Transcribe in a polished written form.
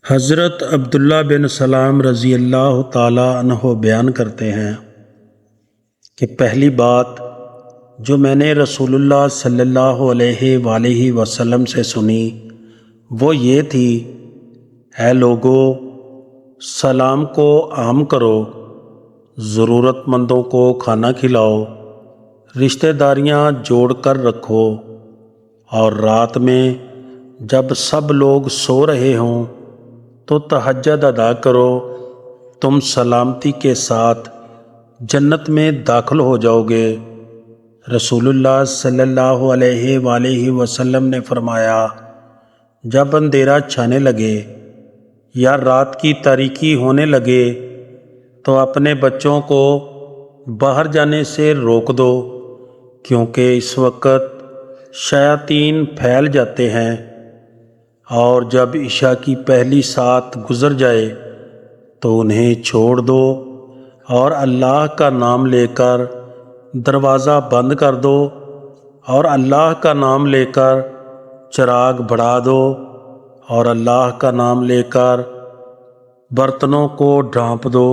حضرت عبداللہ بن سلام رضی اللہ تعالیٰ عنہ بیان کرتے ہیں کہ پہلی بات جو میں نے رسول اللہ صلی اللہ علیہ وآلہ وسلم سے سنی وہ یہ تھی، اے لوگو، سلام کو عام کرو، ضرورت مندوں کو کھانا کھلاؤ، رشتہ داریاں جوڑ کر رکھو، اور رات میں جب سب لوگ سو رہے ہوں تو تہجد ادا کرو، تم سلامتی کے ساتھ جنت میں داخل ہو جاؤ گے۔ رسول اللہ صلی اللہ علیہ وآلہ وسلم نے فرمایا، جب اندھیرا چھانے لگے یا رات کی تاریکی ہونے لگے تو اپنے بچوں کو باہر جانے سے روک دو، کیونکہ اس وقت شیاطین پھیل جاتے ہیں، اور جب عشاء کی پہلی ساعت گزر جائے تو انہیں چھوڑ دو اور اللہ کا نام لے کر دروازہ بند کر دو، اور اللہ کا نام لے کر چراغ بڑھا دو، اور اللہ کا نام لے کر برتنوں کو ڈھانپ دو۔